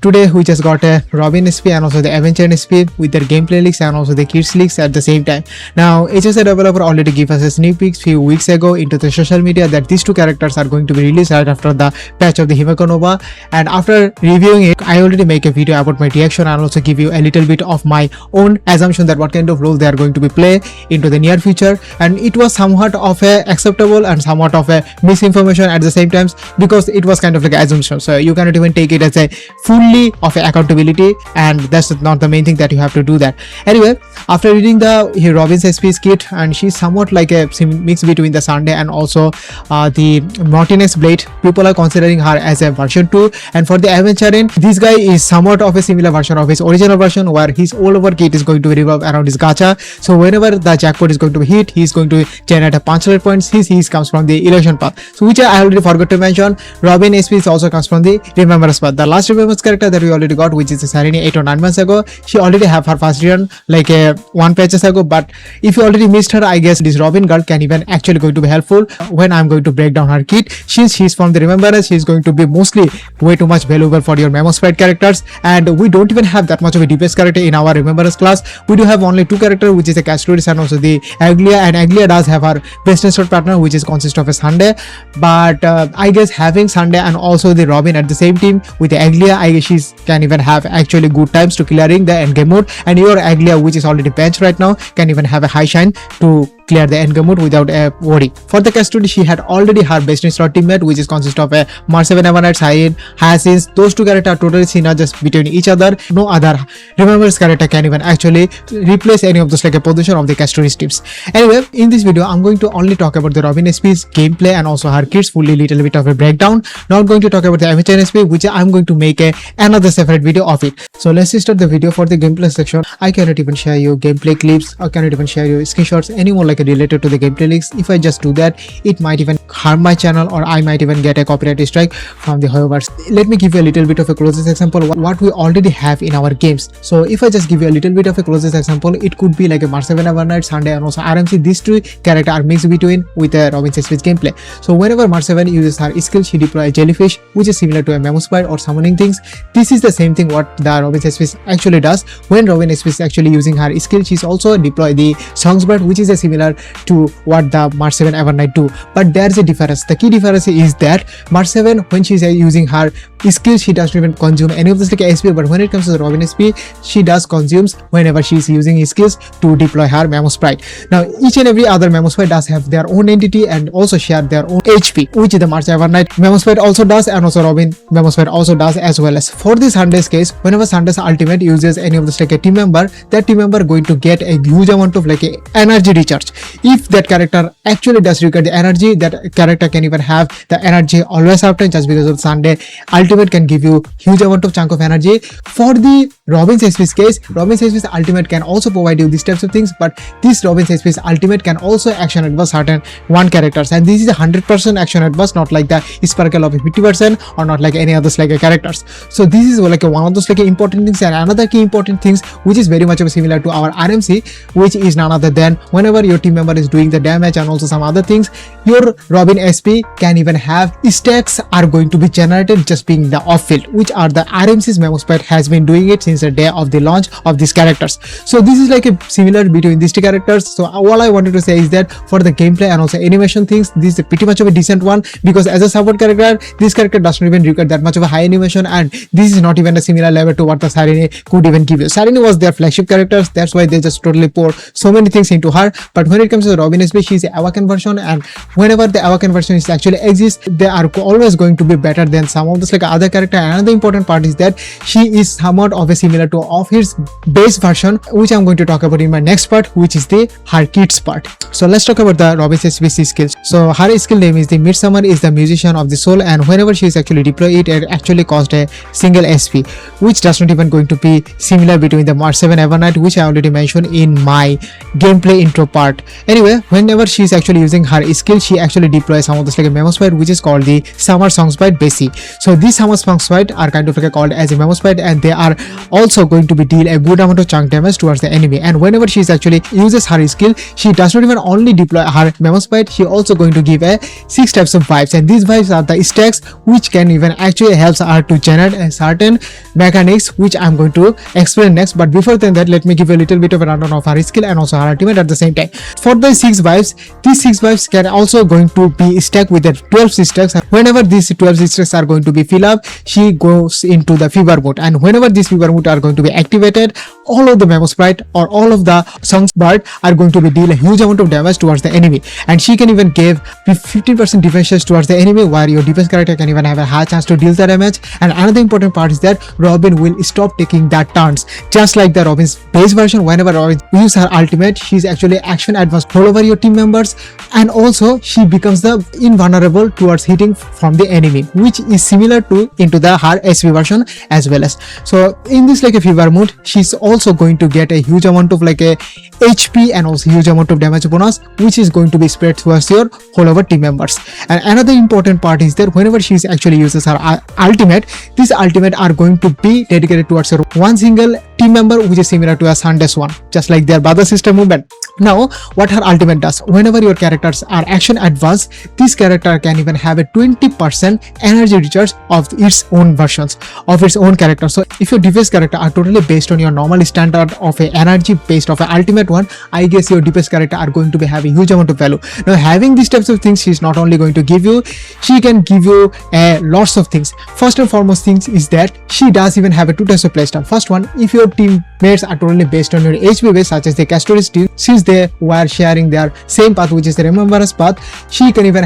today we just got a Robin SP and also the Avenger SP with their gameplay leaks and also the kids leaks at the same time. Now HSR developer already gave us a sneak peek few weeks ago into the social media that these two characters are going to be released right after the patch of the Himeko Nova, and after reviewing it I already make a video about my reaction and also give you a little bit of my own assumption that what kind of role they are going to be play into the near future, and it was somewhat of a acceptable and somewhat of a misinformation at the same time because it was kind of like an assumption, so you cannot even take it as a fully of accountability, and that's not the main thing that you have to do that. Anyway, after reading the Robin's SP's kit, and she's somewhat like a mix between the Sunday and also the Martinez Blade, people are considering her as a version 2, and for the Avenger, this guy is somewhat of a similar version of his original version where his all over kit is going to revolve around his gacha, so whenever the jackpot is going to be hit, he's going to generate a punch rate points. His comes from the illusion path, so which I already forgot to mention. Robin SP's also comes from the remembrance path. The last remembrance character that we already got, which is Sarini 8 or 9 months ago, she already have her first run like one patches ago, but if you already missed her, I guess this Robin girl can even actually going to be helpful when I'm going to break down her kit. She's from the remembrance, she's going to be mostly way too much valuable for your memo sprite characters, and we don't even have that much of a DPS character in our remembrance class. We do have only two characters, which is a Castoris and also the Aglia, and Aglia does have her best in partner, which is consist of a Sunday, but I guess having Sunday and also the Robin at the same team with the Aglia, I guess she can even have actually good times to clearing the endgame mode, and your Aglia, which is already benched right now, can even have a high shine to clear the endgame mode without a worry. For the Custody, she had already her best in slot teammate, which is consist of a Mar7 Evernight, Cyan, Hyacinth. Those two characters are totally synergistic between each other. No other remembrance character can even actually replace any of those like a position of the Custody teams. Anyway, in this video I'm going to only talk about the Robin SP's gameplay and also her kits, fully little bit of a breakdown. Not going to talk about the Avenger SP, which I'm going to make another separate video of it. So let's start the video. For the gameplay section, I cannot even share you gameplay clips, I cannot even share you screenshots anymore like related to the gameplay leaks. If I just do that, it might even harm my channel, or I might even get a copyright strike from the HoYoverse. Let me give you a little bit of a closest example what we already have in our games. So if I just give you a little bit of a closest example, it could be like a Mar7 Evernight, Sunday and also RMC. These two characters are mixed between with a Robin SP's gameplay. So whenever Mar7 uses her skill, she deploys a jellyfish, which is similar to a memo sprite or summoning things. This is the same thing what the Robin SP actually does. When Robin SP is actually using her skill, she's also deploy the Songsbird, which is a similar to what the Mar7 Evernight do, but there's a difference. The key difference is that Mar7, when she's using her skill, she doesn't even consume any of this like SP, but when it comes to the Robin SP, she does consumes whenever she's using his skills to deploy her memo sprite. Now each and every other memo sprite does have their own entity and also share their own HP, which the Mar7 Evernight memo sprite also does, and also Robin memo sprite also does as well. As for this Sunday's case, whenever Sunday's ultimate uses any of this like a team member, that team member going to get a huge amount of like a energy recharge. If that character actually does require the energy, that character can even have the energy always after, just because of Sunday ultimate can give you huge amount of chunk of energy. For the Robin's SP's case, Robin's SP's ultimate can also provide you these types of things, but this Robin's SP's ultimate can also action adverse certain one characters, and this is a 100% action adverse, not like the Sparkle of 50% or not like any others like a characters. So this is like one of those like important things. And another key important things which is very much similar to our RMC, which is none other than whenever your team member is doing the damage and also some other things, your Robin SP can even have stacks are going to be generated just being the off field, which are the RMC's memo sprite has been doing it since the day of the launch of these characters. So this is like a similar between these two characters. So all I wanted to say is that for the gameplay and also animation things, this is pretty much of a decent one, because as a support character, this character doesn't even require that much of a high animation, and this is not even a similar level to what the Sarini could even give you. Sarini was their flagship characters, that's why they just totally pour so many things into her. But when it comes to the Robin SP, she's an awakened version, and whenever the awakened version is actually exists, they are always going to be better than some of those like other character. Another important part is that she is somewhat of a similar to of his base version, which I'm going to talk about in my next part, which is the her kits part. So let's talk about the Robin SP's skills. So her skill name is the Midsummer is the Musician of the Soul, and whenever she is actually deploy it actually cost a single SP, which does not even going to be similar between the Mar7 Evernight, which I already mentioned in my gameplay intro part. Anyway, whenever she is actually using her skill, she actually deploys some of this like a memo sprite, which is called the Summer Song Sprite Basi. So these Summer Song Sprite are kind of like called as a memo sprite, and they are also going to be deal a good amount of chunk damage towards the enemy. And whenever she is actually uses her skill, she does not even only deploy her memo sprite, she also going to give a 6 types of vibes, and these vibes are the stacks which can even actually helps her to generate certain mechanics which I'm going to explain next. But before then that, let me give you a little bit of a rundown of her skill and also her ultimate at the same time. For the 6 vibes, these 6 vibes can also going to be stacked with the 12 stacks. Whenever these 12 stacks are going to be filled up, she goes into the fever mode, and whenever these fever mode are going to be activated, all of the Memo Sprite or all of the Songbird are going to be deal a huge amount of damage towards the enemy, and she can even give 15% defenses towards the enemy, where your defense character can even have a high chance to deal the damage. And another important part is that Robin will stop taking that turns, just like the Robin's base version. Whenever Robin uses her ultimate, she's actually action advanced all over your team members, and also she becomes the invulnerable towards hitting from the enemy, which is similar to into the her SV version as well as. So in this like a fever mode, she's also going to get a huge amount of like a HP and also huge amount of damage bonus, which is going to be spread towards your whole over team members. And another important part is that whenever she actually uses her ultimate, these ultimate are going to be dedicated towards your one single team member, which is similar to a Sunday's one, just like their brother sister movement. Now, what her ultimate does, whenever your characters are action advanced, this character can even have a 20% energy recharge of its own versions of its own character. So if your defense character are totally based on your normal standard of a energy based of an ultimate one, I guess your defense character are going to be having huge amount of value. Now, having these types of things, she's not only going to give you, she can give you lots of things. First and foremost things is that she does even have a 2 types of playstyle. First one, if your teammates are totally based on your HP base, such as the Castor's team, since they were sharing their same path, which is the Remembrance path, she can even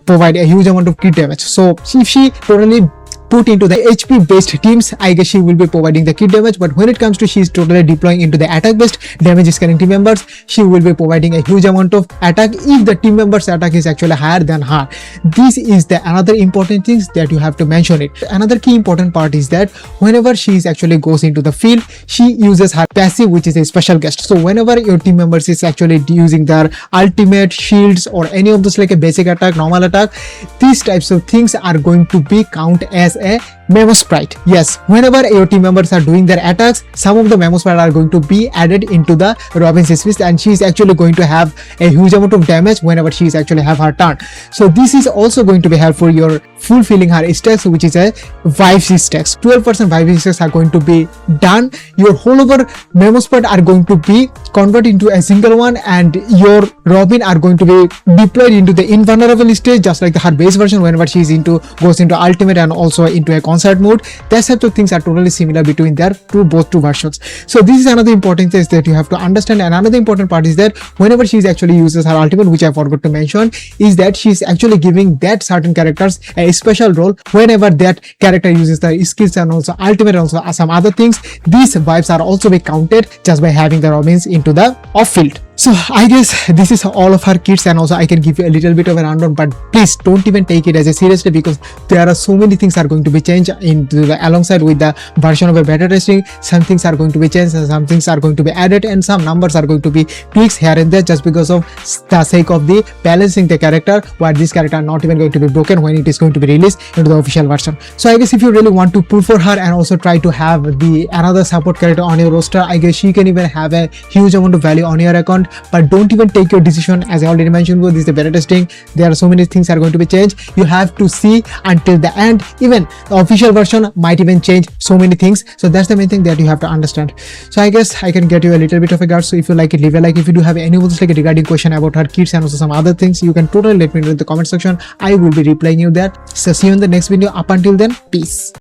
provide a huge amount of crit damage. So if she totally put into the HP based teams, I guess she will be providing the crit damage. But when it comes to she's totally deploying into the attack based damage scaling team members, she will be providing a huge amount of attack if the team members attack is actually higher than her. This is the another important things that you have to mention it. Another key important part is that whenever she is actually goes into the field, she uses her passive, which is a special guest. So whenever your team members is actually using their ultimate, shields, or any of those like a basic attack, normal attack, these types of things are going to be count as a Memo Sprite. Yes, whenever your team members are doing their attacks, some of the Memo Sprite are going to be added into the Robin's fist, and she is actually going to have a huge amount of damage whenever she is actually have her turn. So this is also going to be helpful your fulfilling her stacks, which is a 5 stacks. 12% 5 stacks are going to be done. Your whole over Memo Sprite are going to be converted into a single one, and your Robin are going to be deployed into the invulnerable stage, just like her base version whenever she is goes into ultimate and also into a concert mode. That type of things are totally similar between their both two versions. So this is another important thing that you have to understand. And another important part is that whenever she actually uses her ultimate, which I forgot to mention, is that she is actually giving that certain characters a special role. Whenever that character uses the skills and also ultimate and also some other things, these vibes are also be counted just by having the Robins into the off field. So I guess this is all of her kits, and also I can give you a little bit of a rundown, but please don't even take it as a seriously, because there are so many things are going to be changed alongside with the version of a beta testing. Some things are going to be changed and some things are going to be added, and some numbers are going to be tweaks here and there just because of the sake of the balancing the character, where this character are not even going to be broken when it is going to be released into the official version. So I guess if you really want to pull for her and also try to have the another support character on your roster, I guess she can even have a huge amount of value on your account. But don't even take your decision, as I already mentioned, this is the beta testing. There are so many things are going to be changed. You have to see until the end. Even the official version might even change so many things. So that's the main thing that you have to understand. So I guess I can get you a little bit of a guard. So if you like it, leave a like. If you do have any of those like regarding question about her kits and also some other things, you can totally let me know in the comment section. I will be replying you there. So see you in the next video. Up until then, peace.